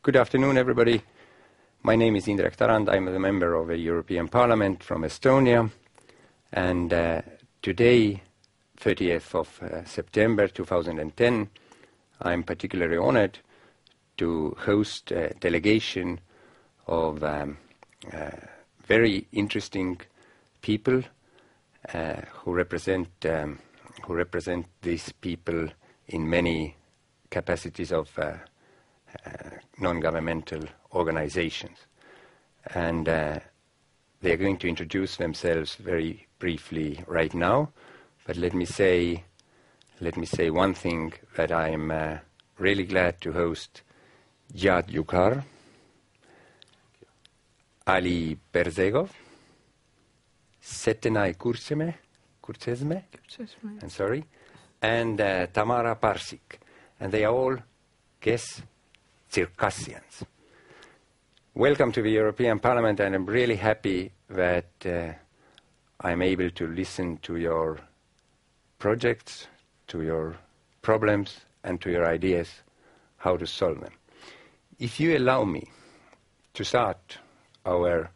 Good afternoon, everybody. My name is Indrek Tarand. I'm a member of the European Parliament from Estonia. And today, 30th of September 2010, I'm particularly honored to host a delegation of very interesting people who represent these people in many capacities of non-governmental organizations. And they're going to introduce themselves very briefly right now. But let me say one thing, that I'm really glad to host Jad Yukar, Ali Berzegov, Setenai Kurzesme, I'm sorry, and Tamara Parsik. And they are all, guess, Circassians. Welcome to the European Parliament, and I'm really happy that I'm able to listen to your projects, to your problems, and to your ideas how to solve them. If you allow me to start our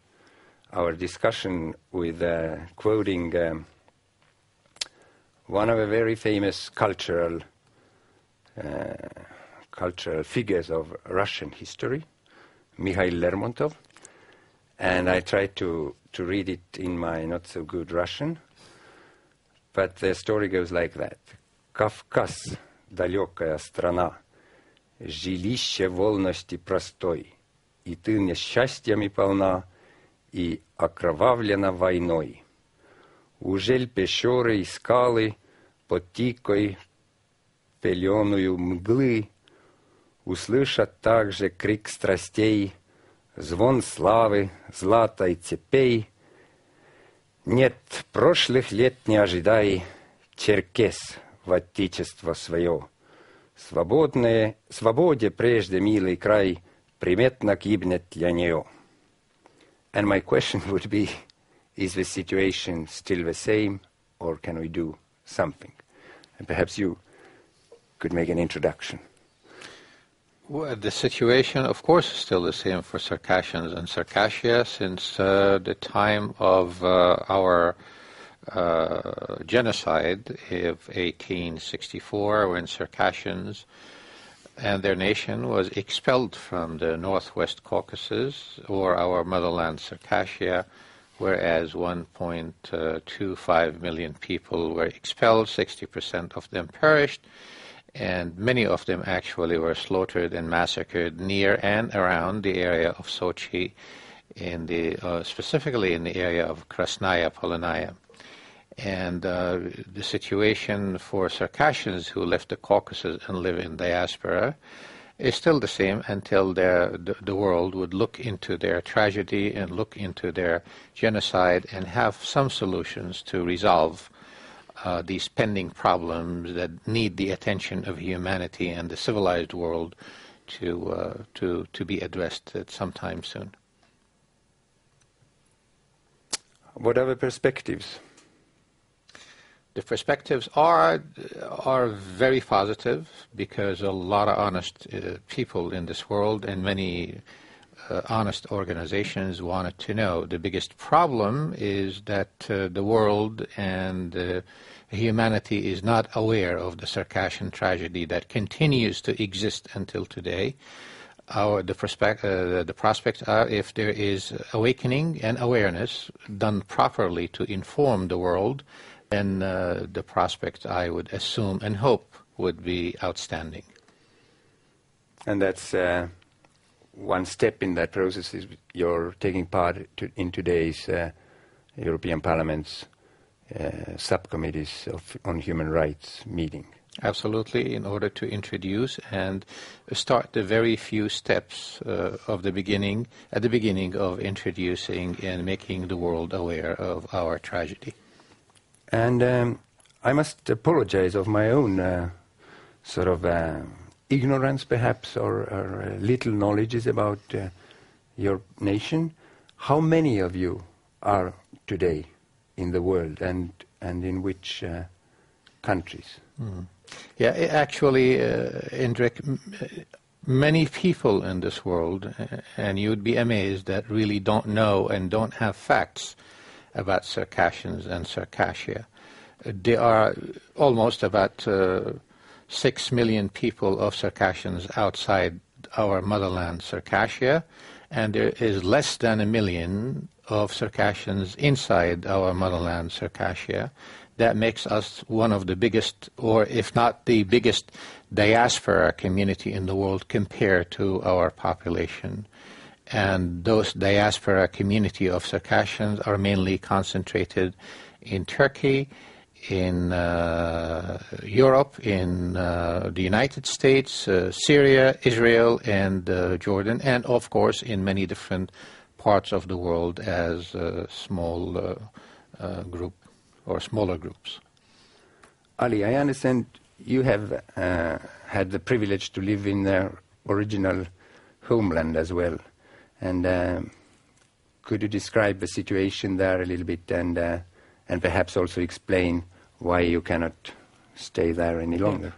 discussion with quoting one of the very famous cultural figures of Russian history, Mikhail Lermontov, and I tried to read it in my not-so-good Russian, but the story goes like that. Кавказ, далекая страна, жилище волности простой, и ты несчастьями полна, и окровавлена войной. Ужель пещеры и скалы под тикой пеленую мглы услышат также крик страстей, звон славы, злата и цепей. Нет, прошлых лет не ожидай, черкес в отечество свое. Свободе прежде милый край, приметно гибнет для нее. And my question would be, is the situation still the same, or can we do something? And perhaps you could make an introduction. Well, the situation, of course, is still the same for Circassians and Circassia since the time of our genocide of 1864, when Circassians and their nation was expelled from the northwest Caucasus, or our motherland Circassia, whereas 1.25 million people were expelled, 60% of them perished, and many of them actually were slaughtered and massacred near and around the area of Sochi, specifically in the area of Krasnaya Polonaya. And the situation for Circassians who left the Caucasus and live in diaspora is still the same until the world would look into their tragedy and look into their genocide and have some solutions to resolve these pending problems that need the attention of humanity and the civilized world to be addressed at some time soon. What are the perspectives? The perspectives are very positive, because a lot of honest people in this world and many honest organizations wanted to know. The biggest problem is that the world and humanity is not aware of the Circassian tragedy that continues to exist until today. The prospects are, if there is awakening and awareness done properly to inform the world, then the prospect, I would assume and hope, would be outstanding. And that's one step in that process is you're taking part in today's European Parliament's subcommittees on human rights meeting. Absolutely, in order to introduce and start the very few steps at the beginning of introducing and making the world aware of our tragedy. And I must apologize of my own ignorance, perhaps, or little knowledge about your nation. How many of you are today in the world, and in which countries? Yeah, actually, Indrek, many people in this world, and you would be amazed, that really don't know and don't have facts about Circassians and Circassia. There are almost about 6 million people of Circassians outside our motherland, Circassia, and there is less than 1 million of Circassians inside our motherland, Circassia. That makes us one of the biggest, or if not the biggest, diaspora community in the world compared to our population. And those diaspora community of Circassians are mainly concentrated in Turkey, in Europe, in the United States, Syria, Israel, and Jordan, and of course in many different parts of the world as a small group or smaller groups. Ali, I understand you have had the privilege to live in their original homeland as well. And could you describe the situation there a little bit, and perhaps also explain why you cannot stay there any longer?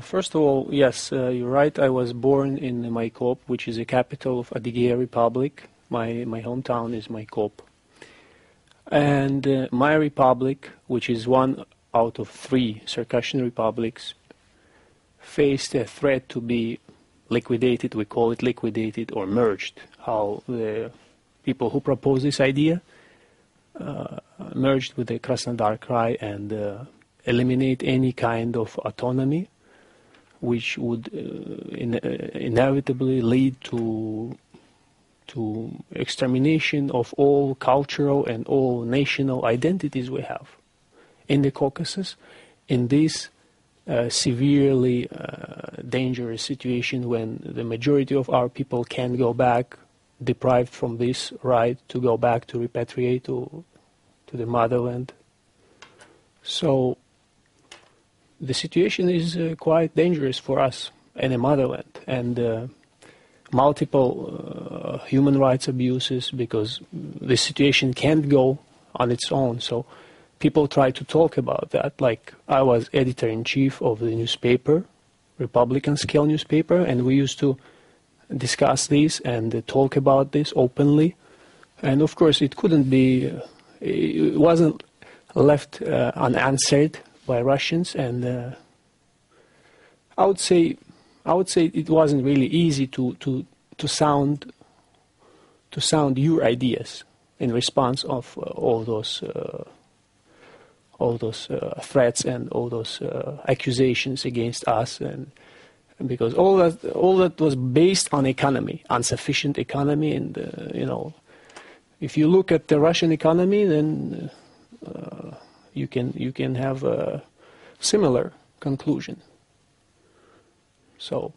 First of all, yes, you're right. I was born in Maykop, which is the capital of Adygeya Republic. My hometown is Maykop. And my republic, which is one out of 3 Circassian republics, faced a threat to be liquidated. We call it liquidated or merged, how the people who proposed this idea merged with the Krasnodar Krai and eliminate any kind of autonomy, which would inevitably lead to extermination of all cultural and all national identities we have in the Caucasus, in this severely dangerous situation when the majority of our people can't go back, deprived from this right to go back to repatriate to the motherland. So the situation is quite dangerous for us in the motherland, and multiple human rights abuses, because the situation can't go on its own. So people try to talk about that. Like, I was editor-in-chief of the newspaper, Republican Scale newspaper, and we used to discuss this and talk about this openly. And of course it couldn't be, it wasn't left unanswered by Russians, and I would say it wasn't really easy to sound your ideas in response of all those threats and all those accusations against us, and because all that was based on economy, insufficient economy, and if you look at the Russian economy, then you can have a similar conclusion. So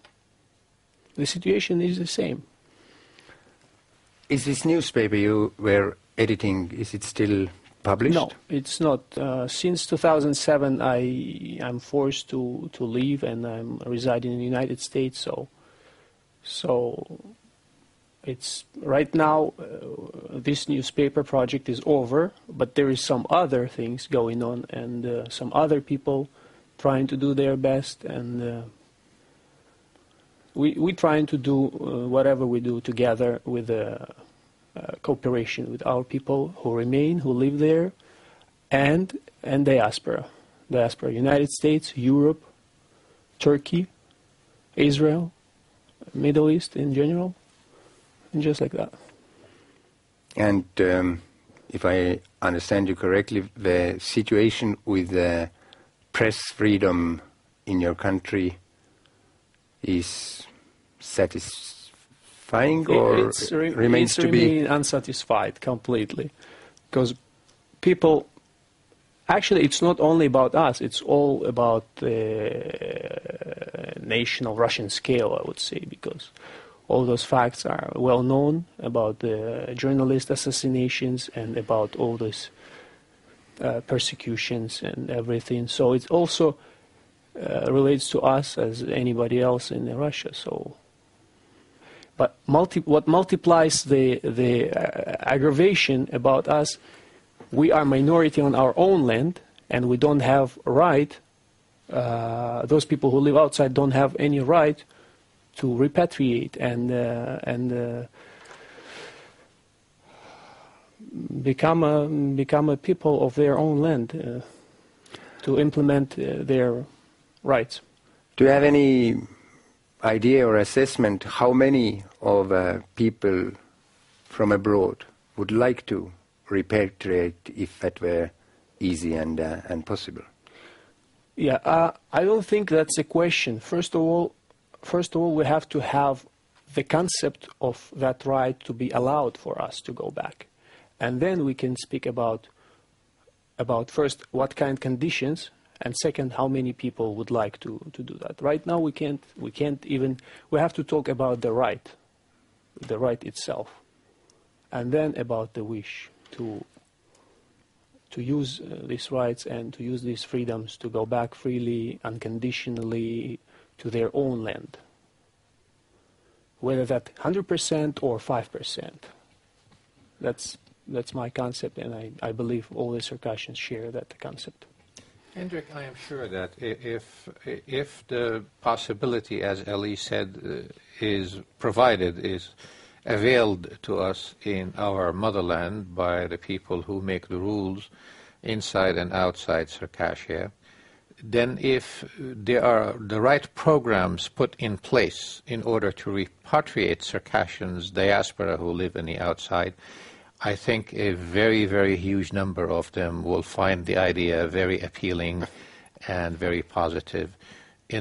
the situation is the same. Is this newspaper you were editing, is it still published? No, it's not. Since 2007, I'm forced to leave, and I'm residing in the United States. So it's right now. This newspaper project is over, but there is some other things going on, and some other people trying to do their best, and we trying to do whatever we do together with cooperation with our people who remain, who live there, and diaspora, United States, Europe, Turkey, Israel, Middle East in general, and just like that. And if I understand you correctly, the situation with the press freedom in your country is satisfying, or remains to be unsatisfied completely, because people, actually it's not only about us, it's all about the national Russian scale, I would say, because all those facts are well known about the journalist assassinations and about all those persecutions and everything. So it also relates to us as anybody else in Russia. So, but what multiplies the aggravation about us, we are minority on our own land, and we don't have a right. Those people who live outside don't have any right repatriate and become a people of their own land, to implement their rights. Do you have any idea or assessment how many of people from abroad would like to repatriate if that were easy and possible? Yeah, I don't think that's a question. First of all, we have to have the concept of that right to be allowed for us to go back, and then we can speak about first what kind of conditions, and second how many people would like to do that. Right now we can't even. We have to talk about the right itself, and then about the wish to use these rights and to use these freedoms to go back freely, unconditionally to their own land. Whether that 100% or 5%. That's my concept, and I believe all the Circassians share that concept. Hendrik, I am sure that if the possibility, as Eli said, is provided, is availed to us in our motherland by the people who make the rules inside and outside Circassia, then if there are the right programs put in place in order to repatriate Circassians, diaspora who live in the outside, I think a very, very huge number of them will find the idea very appealing and very positive.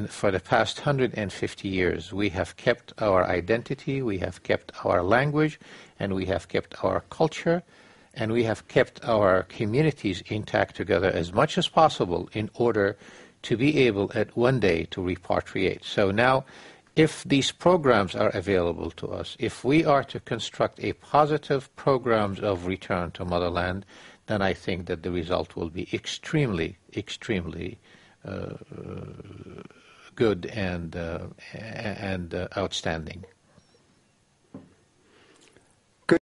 For the past 150 years, we have kept our identity, we have kept our language, and we have kept our culture, and we have kept our communities intact together as much as possible in order to be able at one day to repatriate. So now, if these programs are available to us, if we are to construct a positive programs of return to motherland, then I think that the result will be extremely, extremely good and outstanding.